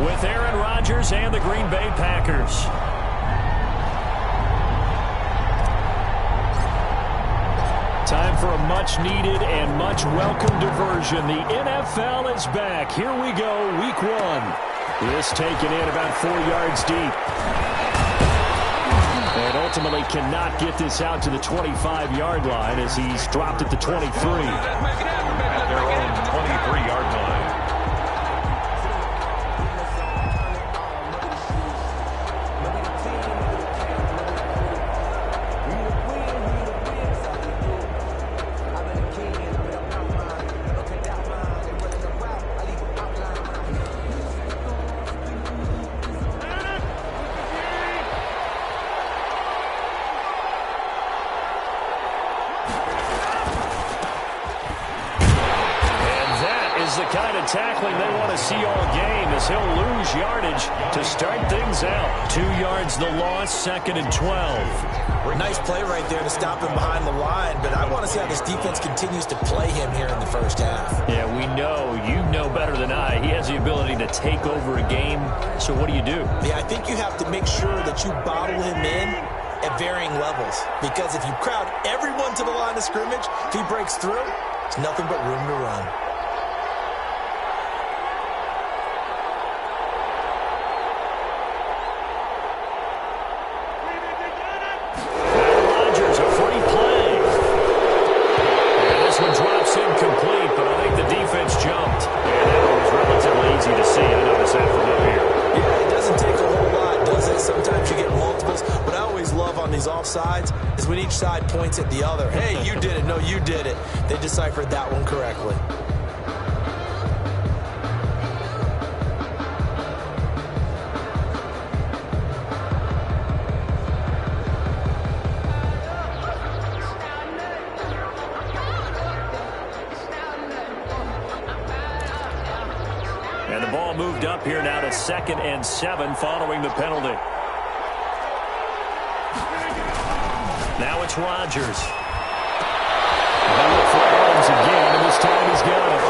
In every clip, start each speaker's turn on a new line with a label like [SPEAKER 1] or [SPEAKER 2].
[SPEAKER 1] with Aaron Rodgers and the Green Bay Packers. Time for a much-needed and much-welcome diversion. The NFL is back. Here we go, Week 1. This taken in about 4 yards deep. And ultimately cannot get this out to the 25-yard line as he's dropped at the 23.
[SPEAKER 2] At their own 23-yard line.
[SPEAKER 1] The kind of tackling they want to see all game as he'll lose yardage to start things out. 2 yards the loss, 2nd and 12.
[SPEAKER 3] Nice play right there to stop him behind the line, but I want to see how this defense continues to play him here in the first half.
[SPEAKER 1] Yeah, we know. You know better than I. He has the ability to take over a game, so what do you do?
[SPEAKER 3] Yeah, I think you have to make sure that you bottle him in at varying levels, because if you crowd everyone to the line of scrimmage, if he breaks through, there's nothing but room to run. Offsides is when each side points at the other. Hey, you did it. No, you did it. They deciphered that one correctly.
[SPEAKER 1] And the ball moved up here now to 2nd and 7 following the penalty. Now it's Rodgers. They look for Adams again, and this time he's got it.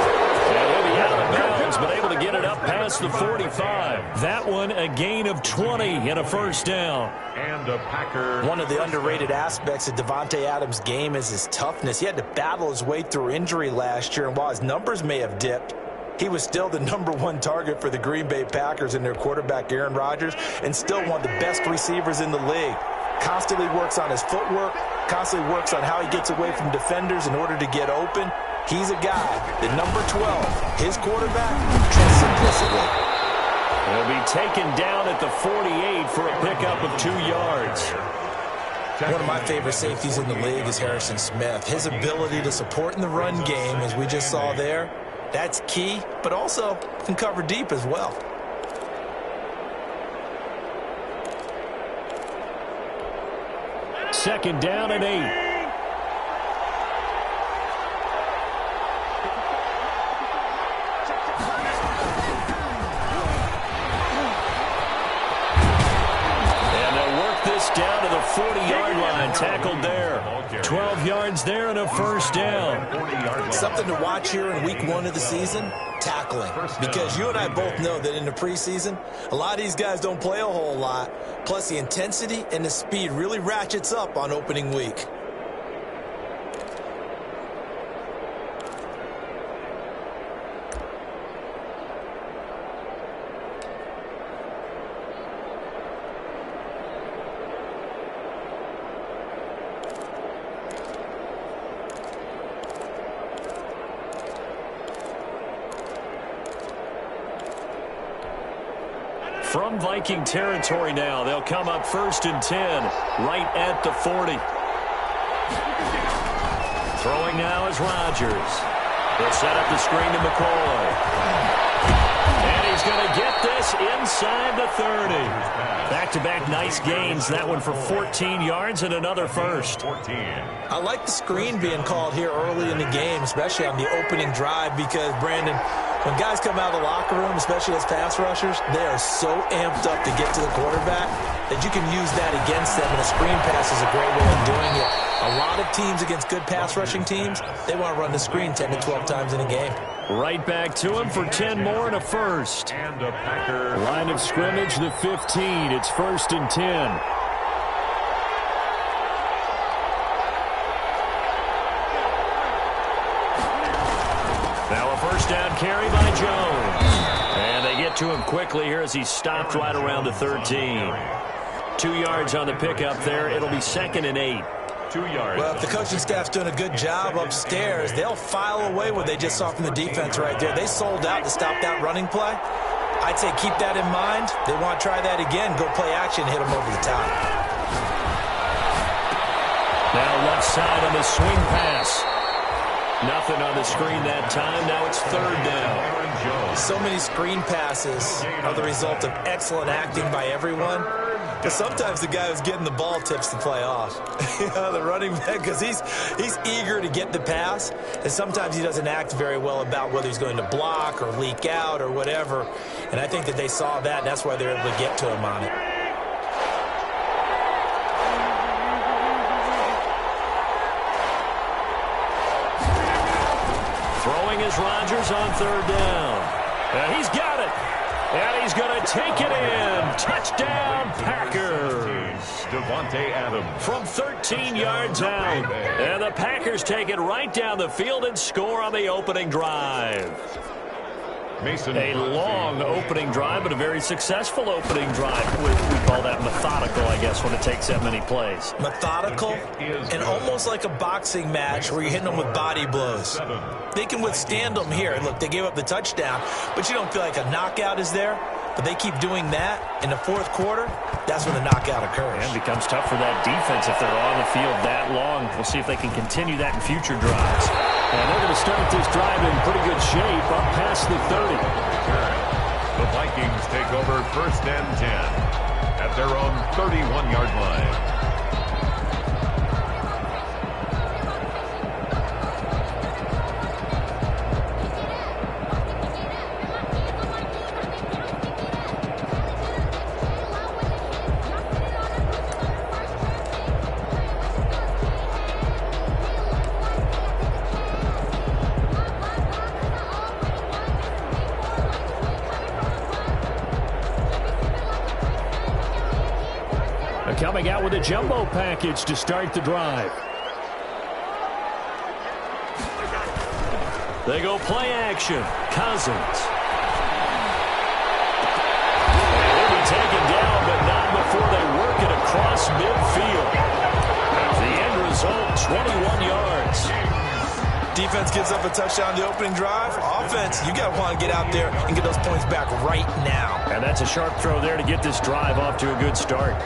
[SPEAKER 1] And he'll be out of bounds, but able to get it up past the 45. That one, a gain of 20 and a first down.
[SPEAKER 2] And a Packer.
[SPEAKER 3] One of the underrated aspects of Davante Adams' game is his toughness. He had to battle his way through injury last year, and while his numbers may have dipped, he was still the #1 target for the Green Bay Packers and their quarterback, Aaron Rodgers, and still one of the best receivers in the league. Constantly works on his footwork, constantly works on how he gets away from defenders in order to get open. He's a guy that number 12, his quarterback, trusts implicitly.
[SPEAKER 1] He'll be taken down at the 48 for a pickup of 2 yards.
[SPEAKER 3] One of my favorite safeties in the league is Harrison Smith. His ability to support in the run game, as we just saw there, that's key, but also can cover deep as well.
[SPEAKER 1] Second down and 8. Down to the 40-yard line, tackled there. 12 yards there and a first down.
[SPEAKER 3] Something to watch here in week 1 of the season, tackling. Because you and I both know that in the preseason, a lot of these guys don't play a whole lot. Plus the intensity and the speed really ratchets up on opening week.
[SPEAKER 1] From Viking territory now, they'll come up 1st and 10, right at the 40. Throwing now is Rodgers. They'll set up the screen to McCoy. And he's going to get this inside the 30. Back-to-back nice gains. That one for 14 yards and another first.
[SPEAKER 3] I like the screen being called here early in the game, especially on the opening drive, because, Brandon, when guys come out of the locker room, especially as pass rushers, they are so amped up to get to the quarterback that you can use that against them, and a screen pass is a great way of doing it. A lot of teams against good pass rushing teams, they want to run the screen 10 to 12 times in a game.
[SPEAKER 1] Right back to him for 10 more and a first.
[SPEAKER 2] And a Packer.
[SPEAKER 1] Line of scrimmage, the 15. It's 1st and 10. Now a first down carry by Jones. And they get to him quickly here as he's stopped right around the 13. 2 yards on the pickup there. It'll be 2nd and 8.
[SPEAKER 2] 2 yards.
[SPEAKER 3] Well, if the coaching staff's doing a good job upstairs, they'll file away what they just saw from the defense right there. They sold out to stop that running play. I'd say keep that in mind. They want to try that again. Go play action, hit them over the top.
[SPEAKER 1] Now left side on the swing pass. Nothing on the screen that time. Now it's 3rd down.
[SPEAKER 3] So many screen passes are the result of excellent acting by everyone. Because sometimes the guy who's getting the ball tips the play off. The running back, because he's eager to get the pass, and sometimes he doesn't act very well about whether he's going to block or leak out or whatever. And I think that they saw that, and that's why they're able to get to him on it.
[SPEAKER 1] Throwing is Rodgers on 3rd down. And he's got it. And he's going to take it in. Touchdown, Packers.
[SPEAKER 2] Davante Adams.
[SPEAKER 1] From 13 yards out. And the Packers take it right down the field and score on the opening drive. A long opening drive, but a very successful opening drive. We call that methodical, I guess, when it takes that many plays.
[SPEAKER 3] Methodical and almost like a boxing match where you're hitting them with body blows. They can withstand them here. Look, they gave up the touchdown, but you don't feel like a knockout is there. But they keep doing that in the 4th quarter. That's when the knockout occurs.
[SPEAKER 1] And it becomes tough for that defense if they're on the field that long. We'll see if they can continue that in future drives. And they're going to start this drive in pretty good shape up past the 30.
[SPEAKER 2] The Vikings take over 1st and 10 at their own 31-yard line.
[SPEAKER 1] Coming out with a jumbo package to start the drive. They go play action. Cousins. And he'll be taken down, but not before they work it across midfield. The end result, 21 yards.
[SPEAKER 3] Defense gives up a touchdown the opening drive. Offense, you got to want to get out there and get those points back right now.
[SPEAKER 1] And that's a sharp throw there to get this drive off to a good start.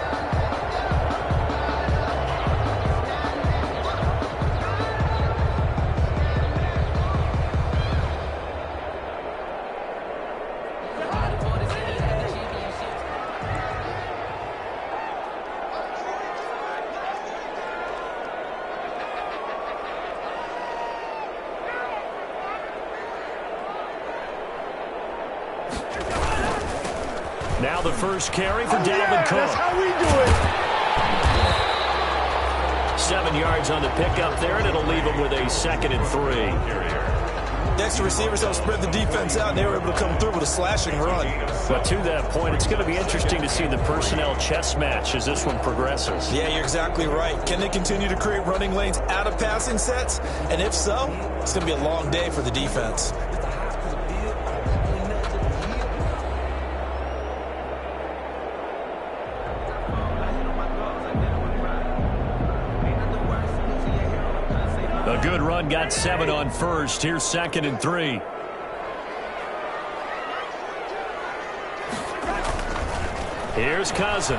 [SPEAKER 1] Now the first carry for Dalvin Cook.
[SPEAKER 4] That's how we do it.
[SPEAKER 1] 7 yards on the pickup there, and it'll leave him with a 2nd and 3.
[SPEAKER 3] The extra receivers helped spread the defense out, and they were able to come through with a slashing run.
[SPEAKER 1] But to that point, it's going to be interesting to see the personnel chess match as this one progresses.
[SPEAKER 3] Yeah, you're exactly right. Can they continue to create running lanes out of passing sets? And if so, it's going to be a long day for the defense.
[SPEAKER 1] A good run, got 7 on first. Here's 2nd and 3. Here's Cousins.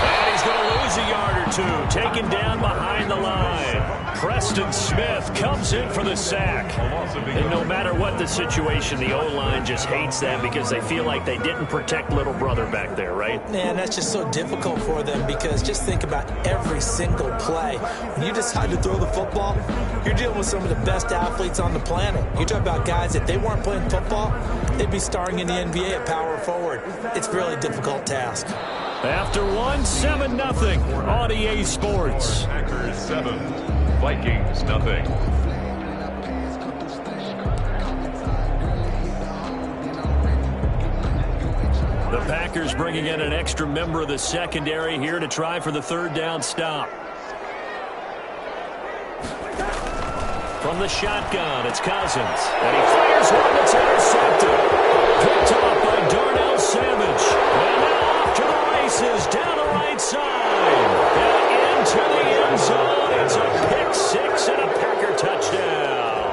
[SPEAKER 1] And he's going to lose a yard or two. Taken down behind the line. Preston Smith comes in for the sack. And no matter what the situation, the O-line just hates that because they feel like they didn't protect little brother back there, right?
[SPEAKER 3] Man, that's just so difficult for them because just think about every single play. When you decide to throw the football, you're dealing with some of the best athletes on the planet. You talk about guys, if they weren't playing football, they'd be starring in the NBA at power forward. It's a really difficult task.
[SPEAKER 1] After one, 7-0 on EA Sports.
[SPEAKER 2] Packers 7, Vikings 0.
[SPEAKER 1] The Packers bringing in an extra member of the secondary here to try for the third down stop. From the shotgun, it's Cousins. And he fires one that's intercepted. Picked off by Darnell Savage. And now off to the races, down the right side. And into the end zone. It's a pick six and a Packer touchdown.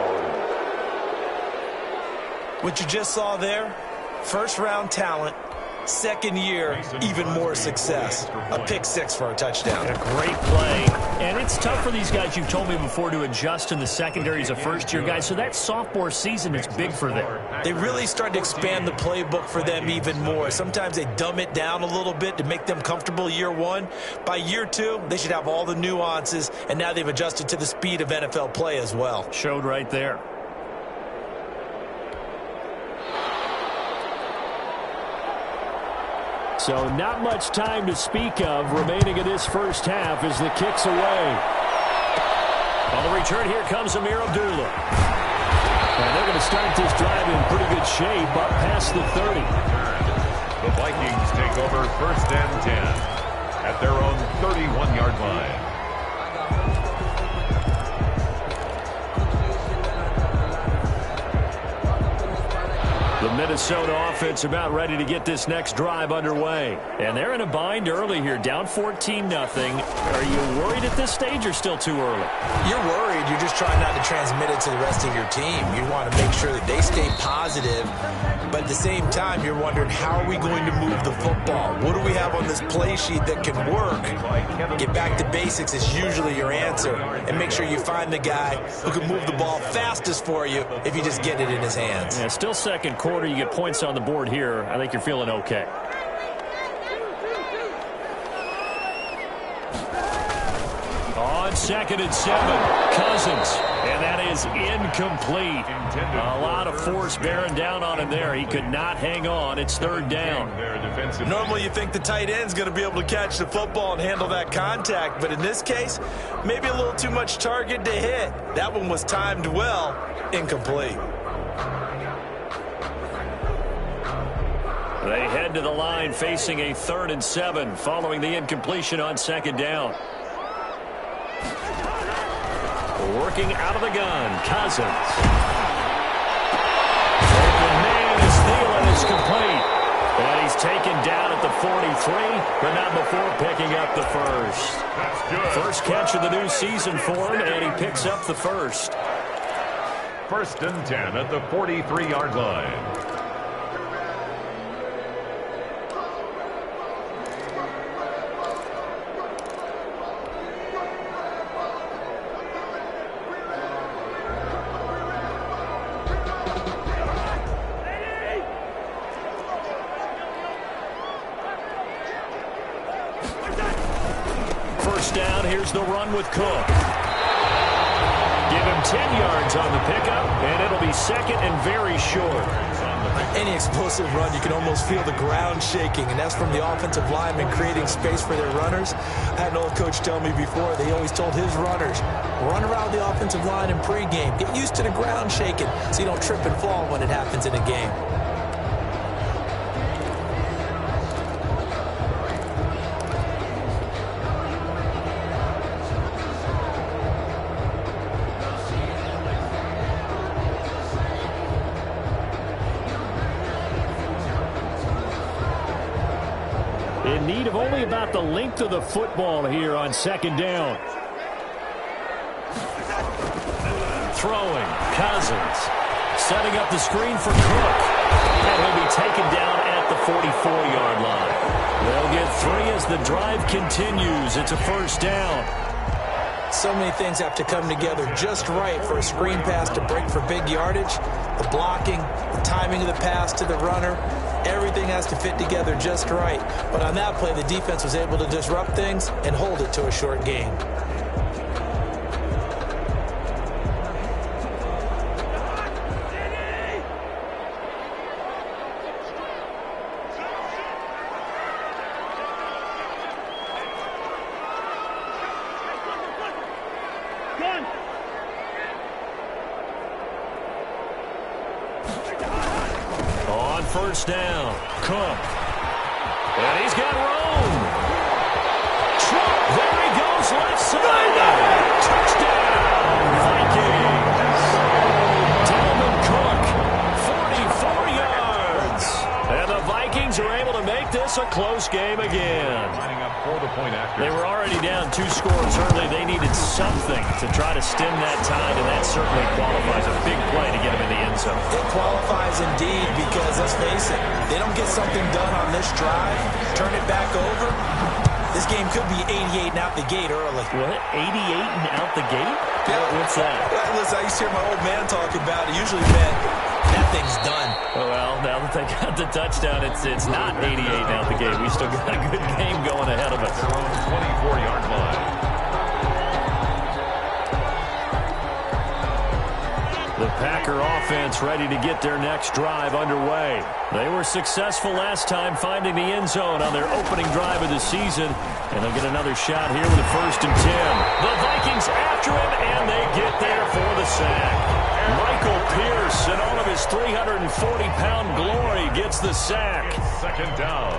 [SPEAKER 3] What you just saw there, first-round talent, second year, even more success. A pick six for a touchdown.
[SPEAKER 1] A great play. And it's tough for these guys, you've told me before, to adjust in the secondary as a first-year guy. So that sophomore season is big for them.
[SPEAKER 3] They really started to expand the playbook for them even more. Sometimes they dumb it down a little bit to make them comfortable year one. By year two, they should have all the nuances, and now they've adjusted to the speed of NFL play as well.
[SPEAKER 1] Showed right there. So not much time to speak of remaining in this first half as the kick's away. On the return, here comes Amir Abdullah. And they're going to start this drive in pretty good shape up past the 30.
[SPEAKER 2] The Vikings take over first and 10 at their own 31-yard line.
[SPEAKER 1] The Minnesota offense about ready to get this next drive underway. And they're in a bind early here, down 14-0. Are you worried at this stage or still too early?
[SPEAKER 3] You're worried. You're just trying not to transmit it to the rest of your team. You want to make sure that they stay positive. But at the same time, you're wondering, how are we going to move the football? What do we have on this play sheet that can work? Get back to basics is usually your answer. And make sure you find the guy who can move the ball fastest for you if you just get it in his hands.
[SPEAKER 1] Yeah, still second quarter. You get points on the board here. I think you're feeling okay. On 2nd and 7, Cousins. And that is incomplete. A lot of force bearing down on him there. He could not hang on. It's third down.
[SPEAKER 3] Normally you think the tight end's going to be able to catch the football and handle that contact. But in this case, maybe a little too much target to hit. That one was timed well. Incomplete.
[SPEAKER 1] They head to the line facing a 3rd and 7 following the incompletion on 2nd down. Working out of the gun, Cousins. Open man is Thielen is complete. And he's taken down at the 43, but not before picking up the first.
[SPEAKER 2] That's good.
[SPEAKER 1] First catch of the new season for him, and he picks up the first.
[SPEAKER 2] 1st and 10 at the 43-yard line.
[SPEAKER 1] Here's the run with Cook. Give him 10 yards on the pickup, and it'll be 2nd and very short.
[SPEAKER 3] Any explosive run, you can almost feel the ground shaking, and that's from the offensive linemen creating space for their runners. I had an old coach tell me before, they always told his runners, run around the offensive line in pregame. Get used to the ground shaking so you don't trip and fall when it happens in a game.
[SPEAKER 1] In need of only about the length of the football here on 2nd down. Throwing, Cousins. Setting up the screen for Cook. And he'll be taken down at the 44-yard line. They'll get 3 as the drive continues. It's a first down.
[SPEAKER 3] So many things have to come together just right for a screen pass to break for big yardage. The blocking, the timing of the pass to the runner, everything has to fit together just right. But on that play, the defense was able to disrupt things and hold it to a short gain.
[SPEAKER 1] On first down, Cook. And he's got room. There he goes, left side. Touchdown, Vikings. Dalvin Cook, 44 yards. And the Vikings are able to make this a close game again.
[SPEAKER 2] Lining up for the point after.
[SPEAKER 1] They were already down 2 scores early. They needed something to try to stem that tide, and that certainly qualifies a big play to get them in the end zone.
[SPEAKER 3] It qualifies indeed because, let's face it, they don't get something done on this drive, turn it back over, this game could be 88 and out the gate early.
[SPEAKER 1] What? 88 and out the gate?
[SPEAKER 3] Yeah.
[SPEAKER 1] What's that?
[SPEAKER 3] Listen, I used to hear my old man talking about it. Usually meant that thing's done.
[SPEAKER 1] Well, now that they got the touchdown, it's not 88 and out the gate. We still got a good game going ahead of us.
[SPEAKER 2] Their own 24-yard line.
[SPEAKER 1] The Packer offense ready to get their next drive underway. They were successful last time finding the end zone on their opening drive of the season, and they'll get another shot here with a 1st and 10. The Vikings after him, and they get there for the sack. Michael Pierce, in all of his 340-pound glory, gets the sack.
[SPEAKER 2] 2nd down.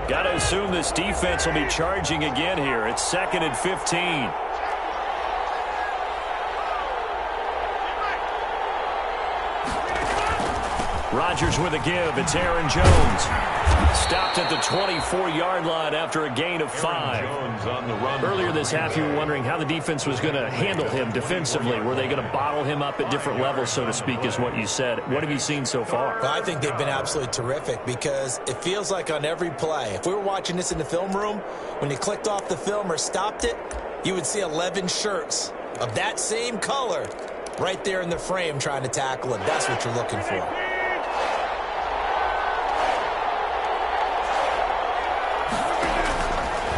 [SPEAKER 1] Got to assume this defense will be charging again here. It's 2nd and 15. Rodgers with a give. It's Aaron Jones. Stopped at the 24-yard line after a gain of 5.
[SPEAKER 2] Jones on the run.
[SPEAKER 1] Earlier this half, you were wondering how the defense was going to handle him defensively. Were they going to bottle him up at different levels, so to speak, is what you said. What have you seen so far?
[SPEAKER 3] Well, I think they've been absolutely terrific because it feels like on every play, if we were watching this in the film room, when you clicked off the film or stopped it, you would see 11 shirts of that same color right there in the frame trying to tackle him. That's what you're looking for.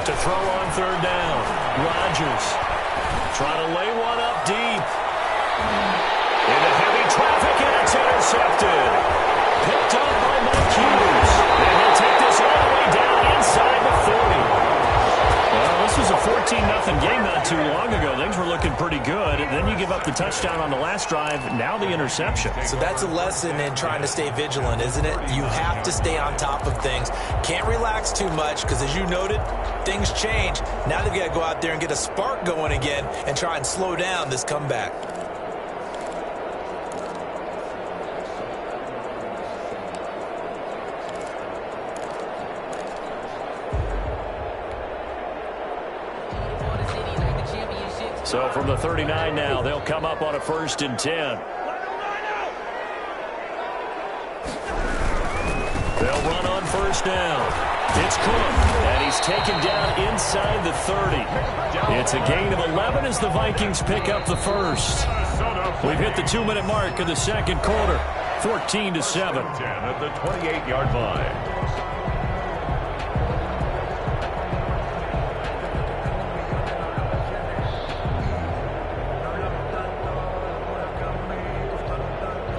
[SPEAKER 1] To throw on 3rd down. Rodgers trying to lay one up deep. Into heavy traffic, and it's intercepted. Picked up by Mike Hughes. And he'll take this all the way down inside the 40. Well, this was a 14-0 game not too long ago. Things were looking pretty good. And then you give up the touchdown on the last drive. Now the interception.
[SPEAKER 3] So that's a lesson in trying to stay vigilant, isn't it? You have to stay on top of things. Can't relax too much because, as you noted, things change. Now they've got to go out there and get a spark going again and try and slow down this comeback.
[SPEAKER 1] So from the 39 now, they'll come up on a 1st and 10. They'll run on 1st down. It's Cook, and he's taken down inside the 30. It's a gain of 11 as the Vikings pick up the 1st. We've hit the 2-minute mark of the 2nd quarter, 14-7.
[SPEAKER 2] At the 28-yard line.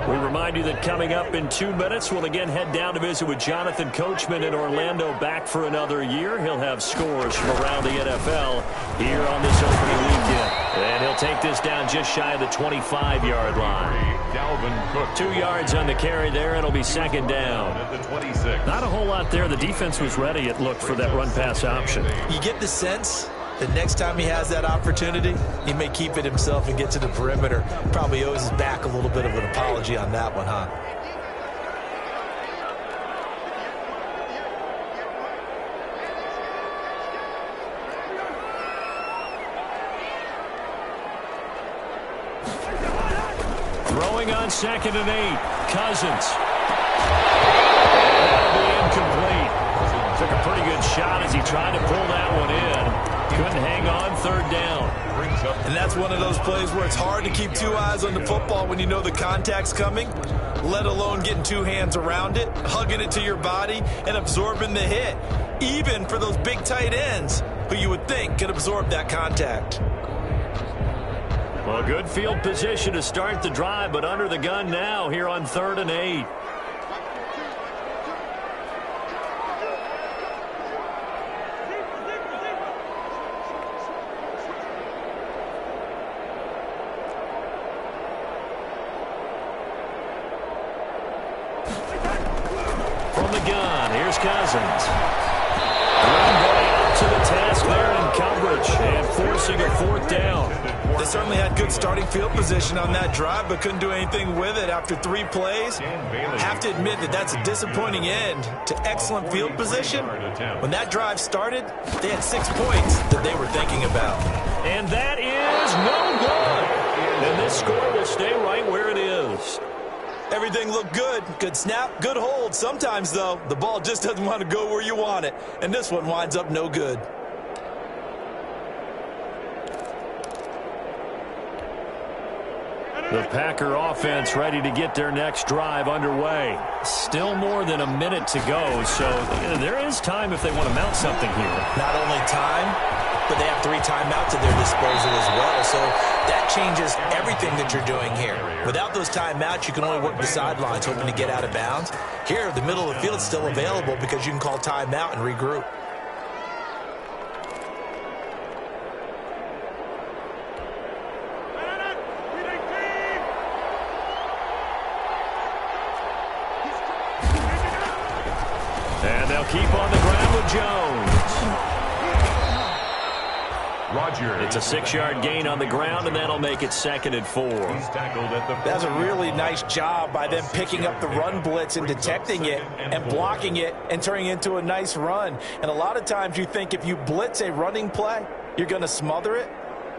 [SPEAKER 1] We remind you that coming up in 2 minutes, we'll again head down to visit with Jonathan Coachman in Orlando, back for another year. He'll have scores from around the NFL here on this opening weekend. And he'll take this down just shy of the 25-yard line.
[SPEAKER 2] Dalvin Cook.
[SPEAKER 1] 2 yards on the carry there. It'll be 2nd down.
[SPEAKER 2] At the 26.
[SPEAKER 1] Not a whole lot there. The defense was ready, it looked, for that run-pass option.
[SPEAKER 3] You get the sense that next time he has that opportunity, he may keep it himself and get to the perimeter. Probably owes his back a little bit of an apology on that one, huh?
[SPEAKER 1] Throwing on 2nd and 8. Cousins. That'll be incomplete. Took a pretty good shot as he tried to pull that one in. Couldn't hang on 3rd down.
[SPEAKER 3] And that's one of those plays where it's hard to keep 2 eyes on the football when you know the contact's coming, let alone getting 2 hands around it, hugging it to your body, and absorbing the hit, even for those big tight ends who you would think could absorb that contact.
[SPEAKER 1] Well, good field position to start the drive, but under the gun now here on 3rd and 8. from the gun. Here's Cousins. Green Bay up to the task there in coverage and forcing a fourth down.
[SPEAKER 3] They certainly had good starting field position on that drive, but couldn't do anything with it after 3 plays. Have to admit that that's a disappointing end to excellent field position. When that drive started, they had 6 points that they were thinking about.
[SPEAKER 1] And that is no good. And this score will stay right where it is.
[SPEAKER 3] Everything looked good. Good snap, good hold. Sometimes, though, the ball just doesn't want to go where you want it. And this one winds up no good.
[SPEAKER 1] The Packer offense ready to get their next drive underway. Still more than a minute to go, so there is time if they want to mount something here.
[SPEAKER 3] Not only time, but they have 3 timeouts at their disposal as well, so that changes everything that you're doing here. Without those timeouts, you can only work the sidelines, hoping to get out of bounds. Here, the middle of the field is still available because you can call timeout and regroup.
[SPEAKER 1] And they'll keep on the ground with Jones. It's a 6-yard gain on the ground, and that'll make it 2nd and 4.
[SPEAKER 3] That's a really nice job by them picking up the run blitz and detecting it and blocking it and turning it into a nice run. And a lot of times you think if you blitz a running play, you're going to smother it.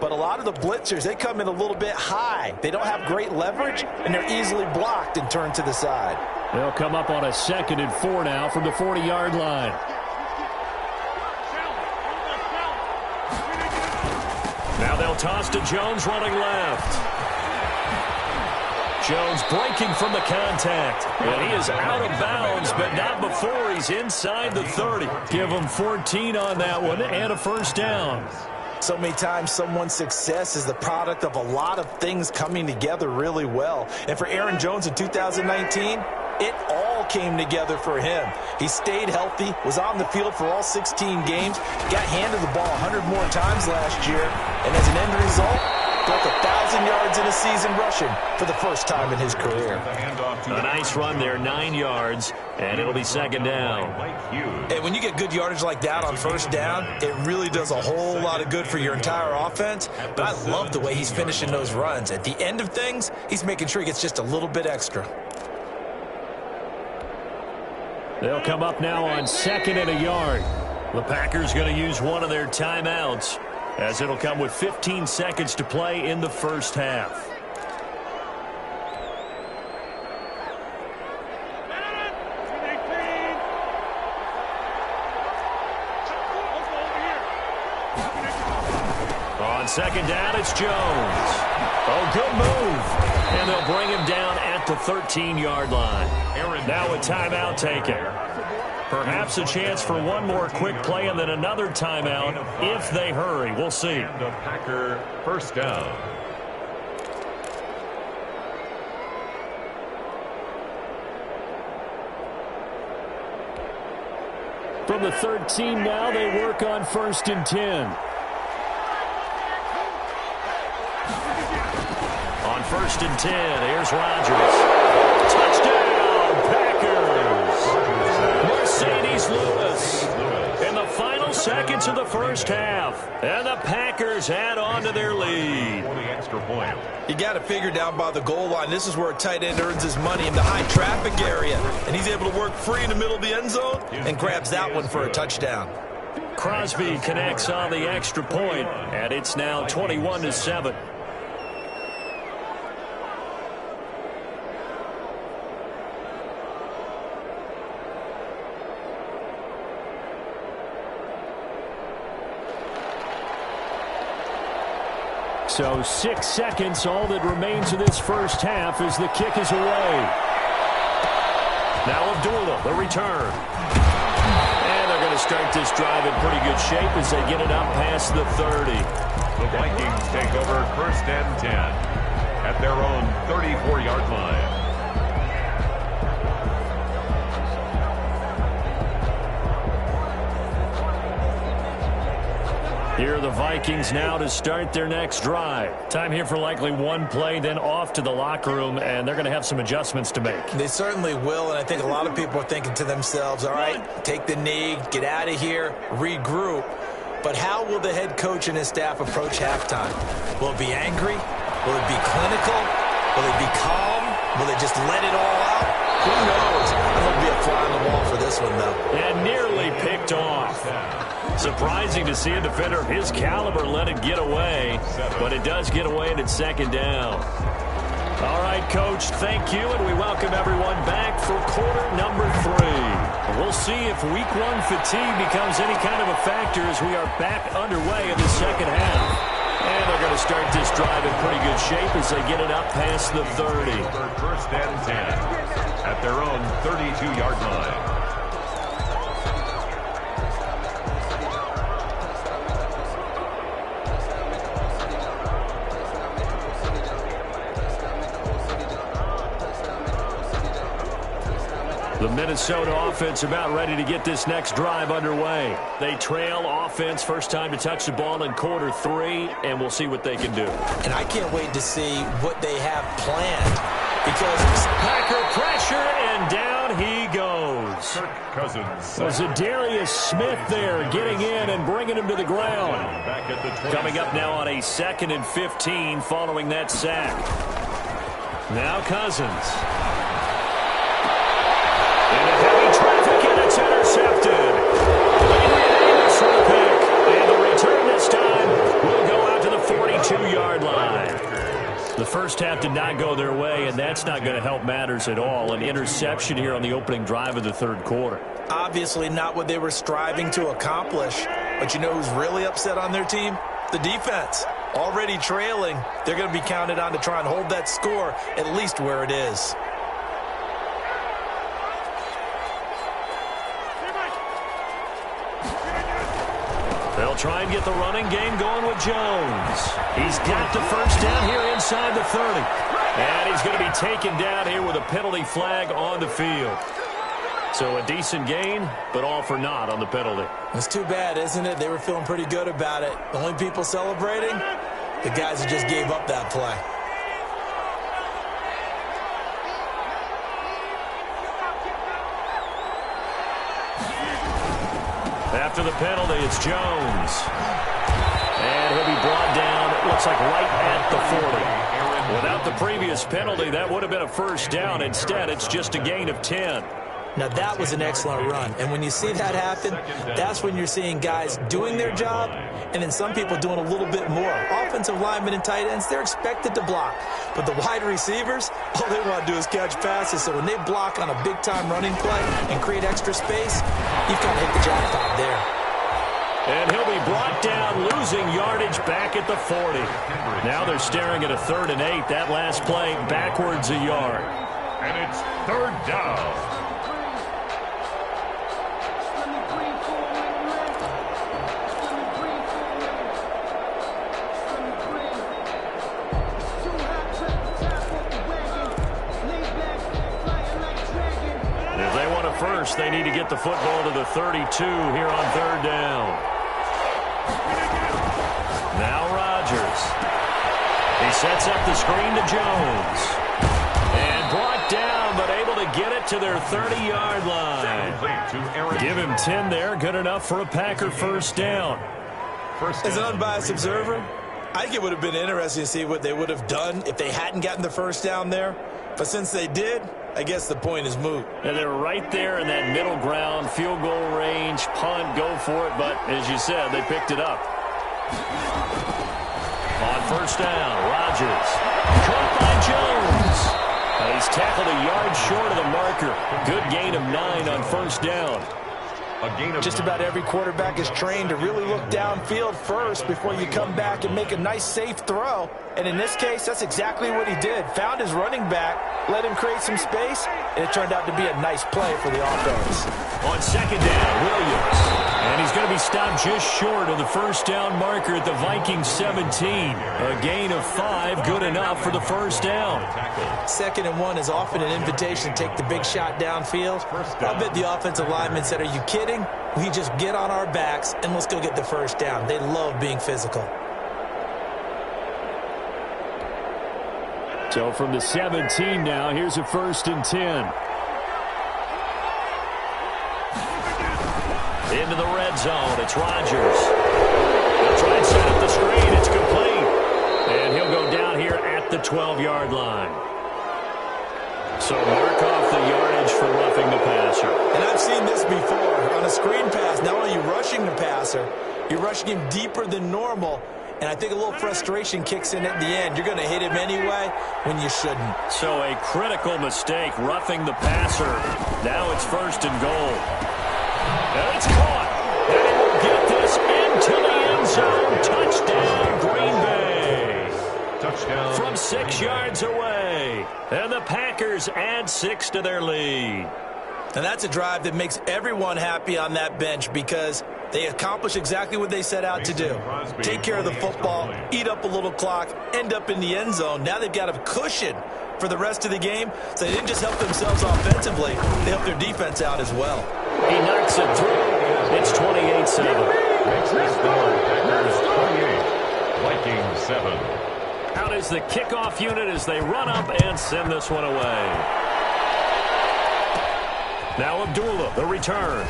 [SPEAKER 3] But a lot of the blitzers, they come in a little bit high. They don't have great leverage, and they're easily blocked and turned to the side.
[SPEAKER 1] They'll come up on a 2nd and 4 now from the 40-yard line. Now they'll toss to Jones running left. Jones breaking from the contact. And he is out of bounds, but not before he's inside the 30. Give him 14 on that one and a first down.
[SPEAKER 3] So many times someone's success is the product of a lot of things coming together really well. And for Aaron Jones in 2019, it all came together for him. He stayed healthy, was on the field for all 16 games, got handed the ball 100 more times last year, and as an end result, broke 1,000 yards in a season rushing for the first time in his career.
[SPEAKER 1] A nice run there, 9 yards, and it'll be 2nd down.
[SPEAKER 3] And when you get good yardage like that on first down, it really does a whole lot of good for your entire offense. But I love the way he's finishing those runs. At the end of things, he's making sure he gets just a little bit extra.
[SPEAKER 1] They'll come up now on 2nd and a yard. The Packers going to use one of their timeouts, as it'll come with 15 seconds to play in the first half. On 2nd down, it's Jones. Oh, good move. And they'll bring him down at the 13-yard line. Now a timeout taken. Perhaps a chance for one more quick play and then another timeout if they hurry. We'll see.
[SPEAKER 2] The Packer first down.
[SPEAKER 1] From the 13 now, they work on 1st and 10. On 1st and 10, here's Rodgers. Touchdown, Packers! Mercedes Lewis in the final seconds of the first half. And the Packers add on to their lead.
[SPEAKER 3] You got to figure down by the goal line. This is where a tight end earns his money in the high traffic area. And he's able to work free in the middle of the end zone and grabs that one for a touchdown.
[SPEAKER 1] Crosby connects on the extra point, and it's now 21-7. So 6 seconds, all that remains of this first half as the kick is away. Now Abdullah, the return. And they're going to start this drive in pretty good shape as they get it up past the 30.
[SPEAKER 2] The Vikings take over 1st and 10 at their own 34-yard line.
[SPEAKER 1] Here are the Vikings now to start their next drive. Time here for likely one play, then off to the locker room, and they're going to have some adjustments to make.
[SPEAKER 3] They certainly will, and I think a lot of people are thinking to themselves, all right, take the knee, get out of here, regroup. But how will the head coach and his staff approach halftime? Will it be angry? Will it be clinical? Will it be calm? Will they just let it all out? Who knows? There'll be a fly on the wall for this one, though.
[SPEAKER 1] And nearly picked off. Surprising to see a defender of his caliber let it get away, but it does get away and it's second down. All right, Coach, thank you, and we welcome everyone back for quarter number 3. We'll see if week 1 fatigue becomes any kind of a factor as we are back underway in the second half. And they're going to start this drive in pretty good shape as they get it up past the 30.
[SPEAKER 2] First and 10 at their own 32-yard line.
[SPEAKER 1] The Minnesota offense about ready to get this next drive underway. They trail offense, first time to touch the ball in quarter 3, and we'll see what they can do.
[SPEAKER 3] And I can't wait to see what they have planned because
[SPEAKER 1] Packer pressure, and down he goes.
[SPEAKER 2] Kirk Cousins.
[SPEAKER 1] Was Zadarius Smith there getting in and bringing him to the ground.
[SPEAKER 2] Back at the
[SPEAKER 1] Coming up now on a 2nd and 15 following that sack. Now Cousins. Into heavy traffic, and it's intercepted. Adrian Amos for the pick. And the return this time will go out to the 42-yard line. The first half did not go their way, and that's not going to help matters at all. An interception here on the opening drive of the third quarter.
[SPEAKER 3] obviously not what they were striving to accomplish. But you know who's really upset on their team? The defense. Already trailing, they're going to be counted on to try and hold that score at least where it is.
[SPEAKER 1] They'll try and get the running game going with Jones. He's got the first down here inside the 30. And he's going to be taken down here with a penalty flag on the field. So a decent gain, but all for naught on the penalty.
[SPEAKER 3] It's too bad, isn't it? They were feeling pretty good about it. The only people celebrating, the guys who just gave up that play.
[SPEAKER 1] After the penalty, it's Jones. And he'll be brought down, it looks like right at the 40. Without the previous penalty, that would have been a first down. Instead, it's just a gain of 10.
[SPEAKER 3] Now, that was an excellent run. And when you see that happen, that's when you're seeing guys doing their job and then some people doing a little bit more. Offensive linemen and tight ends, they're expected to block. But the wide receivers, all they want to do is catch passes. So when they block on a big-time running play and create extra space, you've kind of hit the jackpot there.
[SPEAKER 1] And he'll be brought down, losing yardage back at the 40. Now they're staring at a 3rd and 8. That last play backwards a yard.
[SPEAKER 2] And it's 3rd down.
[SPEAKER 1] First, they need to get the football to the 32 here on 3rd down. Now Rodgers. He sets up the screen to Jones. And brought down, but able to get it to their 30-yard line. Give him 10 there. Good enough for a Packer first down.
[SPEAKER 3] As an unbiased observer, I think it would have been interesting to see what they would have done if they hadn't gotten the first down there. But since they did, I guess the point is moot.
[SPEAKER 1] And they're right there in that middle ground, field goal range, punt, go for it. But as you said, they picked it up. On first down, Rodgers. Caught by Jones. He's tackled a yard short of the marker. Good gain of 9 on first down.
[SPEAKER 3] Just about every quarterback is trained to really look downfield first before you come back and make a nice, safe throw. And in this case, that's exactly what he did. Found his running back, let him create some space, and it turned out to be a nice play for the offense.
[SPEAKER 1] On second down, Williams. And he's going to be stopped just short of the first down marker at the Vikings 17. A gain of 5, good enough for the first down.
[SPEAKER 3] 2nd and 1 is often an invitation to take the big shot downfield. I bet the offensive lineman said, are you kidding? We just get on our backs and let's go get the first down. They love being physical.
[SPEAKER 1] So from the 17 now, here's a 1st and 10. Into the red zone, it's Rodgers. He'll try and set up the screen, it's complete. And he'll go down here at the 12-yard line. So mark off the yardage for roughing the passer.
[SPEAKER 3] And I've seen this before. On a screen pass, not only are you rushing the passer, you're rushing him deeper than normal. And I think a little frustration kicks in at the end. You're going to hit him anyway when you shouldn't.
[SPEAKER 1] So a critical mistake, roughing the passer. Now it's 1st and goal. And it's caught. And he will get this into the end zone. Touchdown, Green Bay.
[SPEAKER 2] Touchdown.
[SPEAKER 1] From 6 yards away. And the Packers add 6 to their lead.
[SPEAKER 3] And that's a drive that makes everyone happy on that bench because they accomplish exactly what they set out to do. Take care of the football, eat up a little clock, end up in the end zone. Now they've got a cushion for the rest of the game, so they didn't just help themselves offensively, they helped their defense out as well.
[SPEAKER 1] He knocks it through. It's 28-7.
[SPEAKER 2] Makes this score Packers 28, Vikings 7.
[SPEAKER 1] Out is the kickoff unit as they run up and send this one away. Now Abdullah, the return.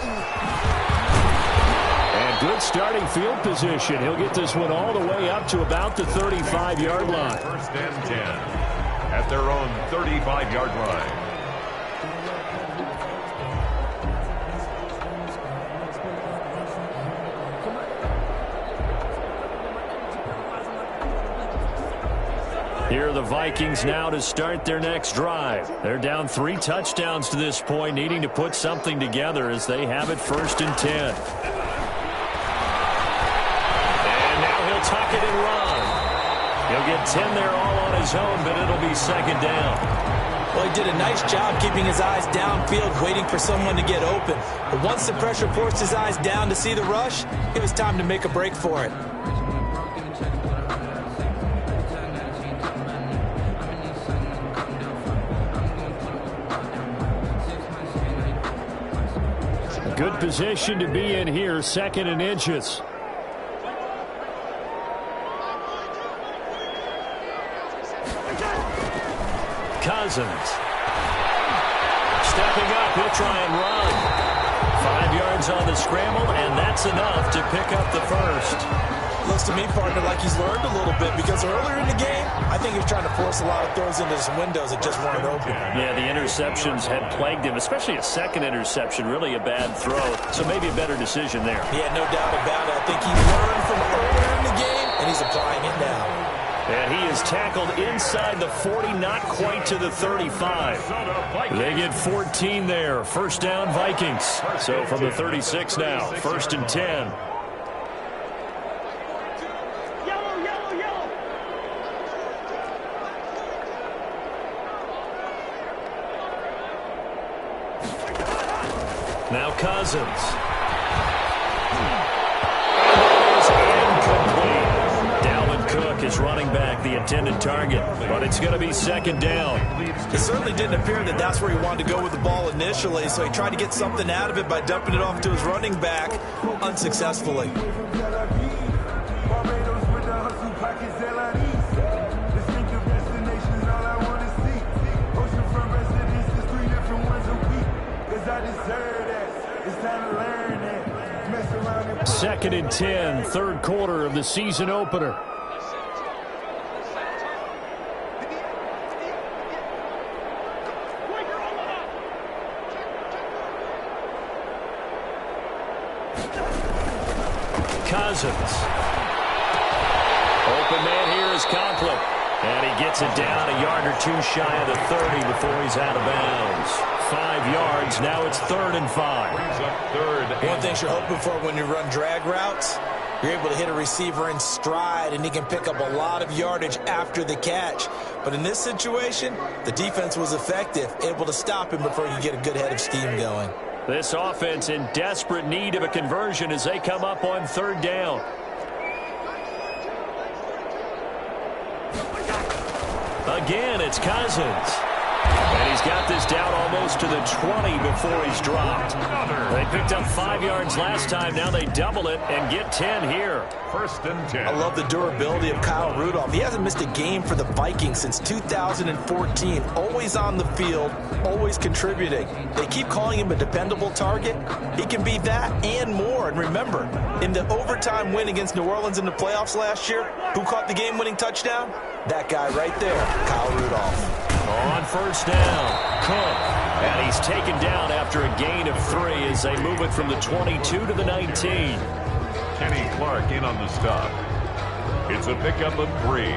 [SPEAKER 1] And good starting field position. He'll get this one all the way up to about the 35-yard line.
[SPEAKER 2] 1st and 10 at their own 35-yard line.
[SPEAKER 1] Here are the Vikings now to start their next drive. They're down 3 touchdowns to this point, needing to put something together as they have it 1st and 10. And now he'll tuck it and run. He'll get 10 there all on his own, but it'll be 2nd down.
[SPEAKER 3] Well, he did a nice job keeping his eyes downfield, waiting for someone to get open. But once the pressure forced his eyes down to see the rush, it was time to make a break for it.
[SPEAKER 1] Good position to be in here, 2nd and inches. Cousins. Stepping up, he'll try and run. 5 yards on the scramble, and that's enough to pick up the first.
[SPEAKER 3] Looks to me, partner, like he's learned a little bit because earlier in the game, I think he was trying to force a lot of throws into some windows that just weren't open.
[SPEAKER 1] Yeah, the interceptions had plagued him, especially a second interception, really a bad throw. So maybe a better decision there.
[SPEAKER 3] Yeah, no doubt about it. I think he learned from earlier in the game, and he's applying it now.
[SPEAKER 1] And he is tackled inside the 40, not quite to the 35. They get 14 there. 1st down, Vikings. So from the 36 now, 1st and 10. Now Cousins. Cook is running back, the intended target, but it's going to be 2nd down.
[SPEAKER 3] It certainly didn't appear that that's where he wanted to go with the ball initially, so he tried to get something out of it by dumping it off to his running back unsuccessfully.
[SPEAKER 1] Second and 10, 3rd quarter of the season opener. Cousins. Open man here is Conklin. And he gets it down a yard or 2 shy of the 30 before he's out of bounds. 5 yards. Now it's 3rd and 5.
[SPEAKER 3] One thing you're hoping for when you run drag routes, you're able to hit a receiver in stride, and he can pick up a lot of yardage after the catch. But in this situation, the defense was effective, able to stop him before he could get a good head of steam going.
[SPEAKER 1] This offense in desperate need of a conversion as they come up on third down. Again, it's Cousins. And he's got this down almost to the 20 before he's dropped. They picked up 5 yards last time. Now they double it and get 10 here.
[SPEAKER 2] First and 10.
[SPEAKER 3] I love the durability of Kyle Rudolph. He hasn't missed a game for the Vikings since 2014. Always on the field, always contributing. They keep calling him a dependable target. He can be that and more. And remember, in the overtime win against New Orleans in the playoffs last year, who caught the game-winning touchdown? That guy right there, Kyle Rudolph.
[SPEAKER 1] On first down, Cook. And he's taken down after a gain of 3 as they move it from the 22 to the 19.
[SPEAKER 2] Kenny Clark in on the stop. It's a pickup of 3.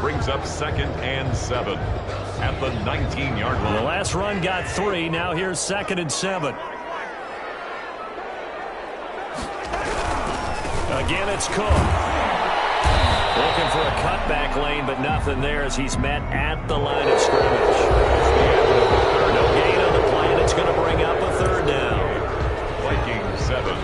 [SPEAKER 2] Brings up 2nd and 7 at the 19-yard line.
[SPEAKER 1] The last run got 3. Now here's 2nd and 7. Again, it's Cook. Looking for a cutback lane, but nothing there as he's met at the line of scrimmage. No gain on the play, and it's going to bring up a third down.
[SPEAKER 2] Vikings 7.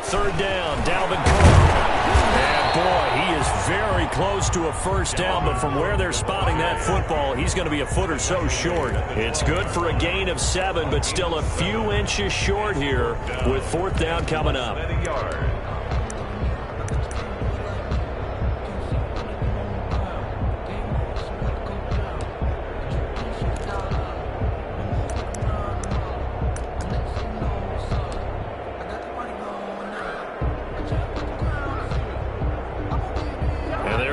[SPEAKER 1] Third down, Dalvin Cook. And boy, he is very close to a first down, but from where they're spotting that football, he's going to be a foot or so short. It's good for a gain of 7, but still a few inches short here with 4th down coming up.